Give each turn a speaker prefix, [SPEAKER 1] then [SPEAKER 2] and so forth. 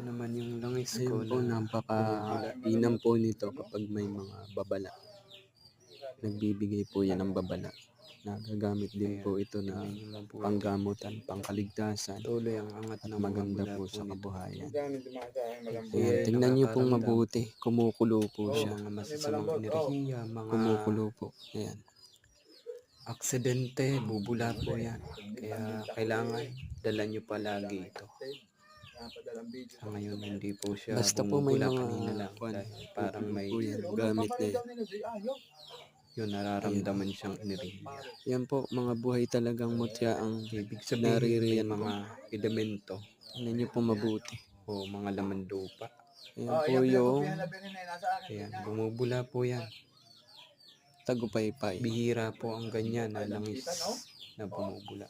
[SPEAKER 1] naman yung langis ko
[SPEAKER 2] Ayun po,
[SPEAKER 1] na
[SPEAKER 2] napaka-inam po nito kapag may mga babala. Nagbibigay po yan ng babala. Nagagamit din po ito na panggamutan, pangkaligtasan,
[SPEAKER 1] tuloy ang angat
[SPEAKER 2] at
[SPEAKER 1] ng mga
[SPEAKER 2] maganda
[SPEAKER 1] bula
[SPEAKER 2] po
[SPEAKER 1] po
[SPEAKER 2] sa
[SPEAKER 1] nito.
[SPEAKER 2] kabuhayan.
[SPEAKER 1] Ito
[SPEAKER 2] Ayan,
[SPEAKER 1] ay
[SPEAKER 2] tingnan niyo pong
[SPEAKER 1] nakakaramdam
[SPEAKER 2] mabuti, kumukulo po
[SPEAKER 1] ng
[SPEAKER 2] siya.
[SPEAKER 1] mga masasamang enerhiya, mga
[SPEAKER 2] Kumukulo po. Ayan.
[SPEAKER 1] aksidente, bubula po yan. Kaya kailangan dala nyo palagi ito. Sa ngayon hindi po siya
[SPEAKER 2] Basta po may
[SPEAKER 1] bumubula,
[SPEAKER 2] mga
[SPEAKER 1] kanina lang dahil parang may
[SPEAKER 2] po yan, gamit na yan.
[SPEAKER 1] yun nararamdaman siyang enerhiya.
[SPEAKER 2] Yan po, mga buhay talagang mutya ang
[SPEAKER 1] Ibig sabihin may
[SPEAKER 2] naririyan po.
[SPEAKER 1] mga elemento
[SPEAKER 2] Tingnan niyo po mabuti.
[SPEAKER 1] o mga laman lupa.
[SPEAKER 2] Ayan po yung
[SPEAKER 1] Kaya bumubula po yan.
[SPEAKER 2] tagupaypay.
[SPEAKER 1] Bihira po ang ganyan na langis na bumubula.